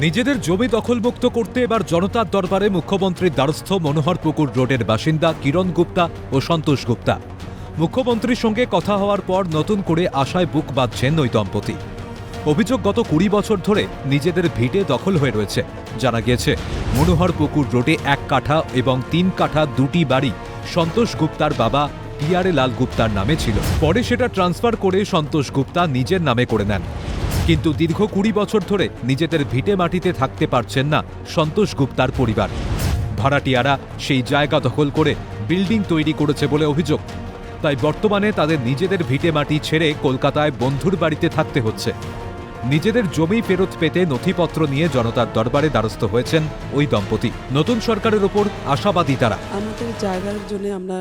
নিজেদের জমি দখলমুক্ত করতে এবার জনতার দরবারে মুখ্যমন্ত্রীর দ্বারস্থ মনোহরপুকুর রোডের বাসিন্দা কিরণ গুপ্তা ও সন্তোষ গুপ্তা। মুখ্যমন্ত্রীর সঙ্গে কথা হওয়ার পর নতুন করে আশায় বুক বাঁধছেন ওই দম্পতি। অভিযোগ, গত 20 বছর ধরে নিজেদের ভিটে দখল হয়ে রয়েছে। জানা গিয়েছে, মনোহরপুকুর রোডে 1 কাঠা এবং 3 কাঠা দুটি বাড়ি সন্তোষ গুপ্তার বাবা পিয়ারে লাল গুপ্তার নামে ছিল। পরে সেটা ট্রান্সফার করে সন্তোষ গুপ্তা নিজের নামে করে নেন। কিন্তু দীর্ঘ 20 বছর ধরে নিজেদের ভিটে মাটিতে থাকতে পারছেন না সন্তোষ গুপ্তার পরিবার। ভাড়াটিয়ারা সেই জায়গা দখল করে বিল্ডিং তৈরি করেছে বলে অভিযোগ। তাই বর্তমানে তাদের নিজেদের ভিটে মাটি ছেড়ে কলকাতায় বন্ধুর বাড়িতে থাকতে হচ্ছে। নিজেদের জমি ফেরত পেতে নথিপত্র নিয়ে জনতার দরবারে দ্বারস্থ হয়েছেন ওই দম্পতি। নতুন সরকারের ওপর আশাবাদী তারা। আমাদের জায়গার জন্য আমরা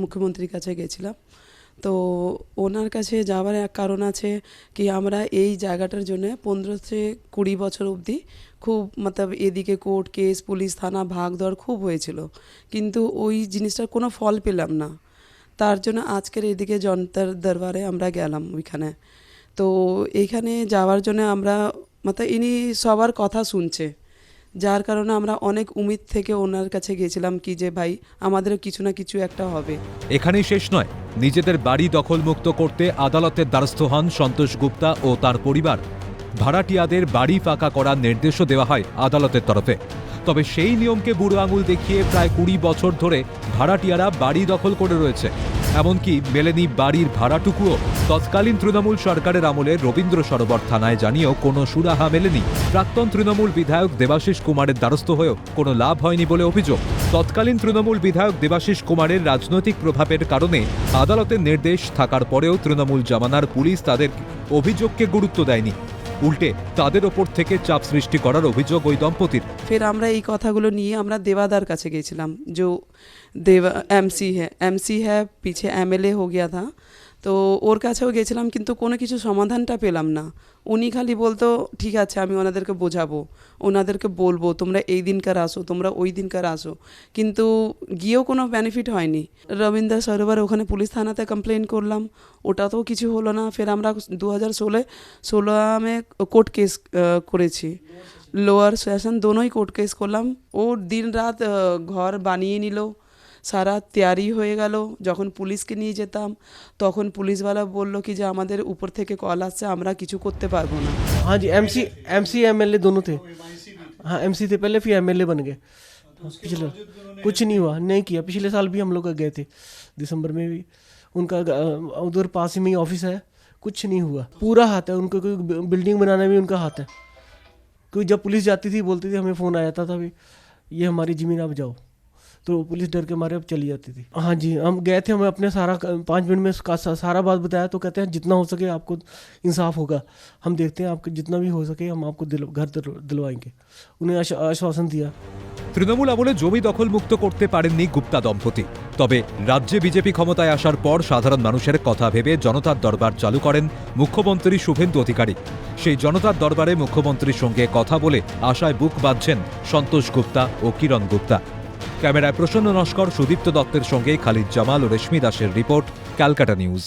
মুখ্যমন্ত্রীর কাছে গেছিলাম, তো ওনার কাছে যাওয়ার এক কারণ আছে কি আমরা এই জায়গাটার জন্য 15 থেকে 20 বছর অবধি খুব এদিকে কোর্ট কেস পুলিশ থানা ভাগদৌড় খুব হয়েছিল, কিন্তু ওই জিনিসটার কোনো ফল পেলাম না। তার জন্য আজকের এদিকে জনতার দরবারে আমরা গেলাম ওইখানে। তো এইখানে যাওয়ার জন্য আমরা ইনি সবার কথা শুনছে, যার কারণে আমরা অনেক উম্মিদ থেকে ওনার কাছে গেছিলাম কি যে ভাই আমাদের কিছু না কিছু একটা হবে। এখানেই শেষ নয়, নিজেদের বাড়ি দখলমুক্ত করতে আদালতের দ্বারস্থ হন সন্তোষ গুপ্তা ও তার পরিবার। ভাড়াটিয়াদের বাড়ি ফাঁকা করার নির্দেশও দেওয়া হয় আদালতের তরফে। তবে সেই নিয়মকে বুড়ো আঙুল দেখিয়ে প্রায় 20 বছর ধরে ভাড়াটিয়ারা বাড়ি দখল করে রয়েছে। এমনকি মেলেনি বাড়ির ভাড়াটুকুও। তৎকালীন তৃণমূল সরকারের আমলে রবীন্দ্র সরোবর থানায় জানিয়েও কোনো সুরাহা মেলেনি। প্রাক্তন তৃণমূল বিধায়ক দেবাশিস কুমারের দ্বারস্থ হয়েও কোনো লাভ হয়নি বলে অভিযোগ। তৎকালীন তৃণমূল বিধায়ক দেবাশিস কুমারের রাজনৈতিক প্রভাবের কারণে আদালতের নির্দেশ থাকার পরেও তৃণমূল জামানার পুলিশ তাদের অভিযোগকে গুরুত্ব দেয়নি। উল্টে তাদের ওপর থেকে চাপ সৃষ্টি করার অভিযোগ ওই দম্পতির। ফের আমরা এই কথাগুলো নিয়ে আমরা দেवादार কাছে গেছিলাম, जो देवा एमसी है पीछे एमएलए हो गया था, তো ওর কাছেও গেছিলাম, কিন্তু কোনো কিছু সমাধানটা পেলাম না। উনি খালি বলতো ঠিক আছে আমি ওনাদেরকে বোঝাবো, ওনাদেরকে বলবো তোমরা এই দিনকার আসো, তোমরা ওই দিনকার আসো, কিন্তু গিয়েও কোনো বেনিফিট হয়নি। রবীন্দ্র সরোবর ওখানে পুলিশ থানাতে কমপ্লেন করলাম, ওটাতেও কিছু হলো না। ফের আমরা 2016 में কোর্ট কেস করেছি, লোয়ার সেশন দোনোই কোর্ট কেস করলাম। ও দিন রাত ঘর বানিয়ে নিল, সারা তৈরি হয়ে গেল। যখন পুলিশকে নিয়ে যেতাম তখন পুলিশওয়ালা বললো কি যে আমাদের উপর থেকে কল আসছে, আমরা কিছু করতে পারবো না। हाँ जी, एमसी एमएलए दोनों थे। हाँ, एमसी थे पहले, फिर एमएलए बन गए। पिछले कुछ नहीं हुआ, नहीं किया। पिछले साल भी हम लोग गए थे, दिसंबर में भी। उनका उधर पास में ही ऑफिस है, कुछ नहीं हुआ। पूरा हाथ है उनको, कोई बिल्डिंग बनाने में उनका हाथ है। कोई जब पुलिस जाती थी बोलती थी, हमें फ़ोन आया था भी ये हमारी ज़मीन आप जाओ, तो पुलिस डर के मारे अब चली जाती थी। हाँ जी, हम गए थे, हमें अपने सारा 5 मिनट में सारा बात बताया। तो कहते हैं जितना हो सके आपको इंसाफ होगा, हम देखते हैं आपको जितना भी हो सके हम आपको घर दिलवाएंगे। उन्हें आश्वासन दिया। তৃণমূল আমলে জমি দখলমুক্ত করতে পারেননি গুপ্তা দম্পতি। তবে রাজ্যে বিজেপি ক্ষমতায় আসার পর সাধারণ মানুষের কথা ভেবে জনতার দরবার চালু করেন মুখ্যমন্ত্রী শুভেন্দু অধিকারী। সেই জনতার দরবারে মুখ্যমন্ত্রীর সঙ্গে কথা বলে আশায় বুক বাঁধছেন সন্তোষ গুপ্তা ও কিরণ গুপ্তা। ক্যামেরায় প্রসন্ন নস্কর, সুদীপ্ত দত্তের সঙ্গে খালিদ জামাল ও রেশমি দাসের রিপোর্ট, ক্যালকাটা নিউজ।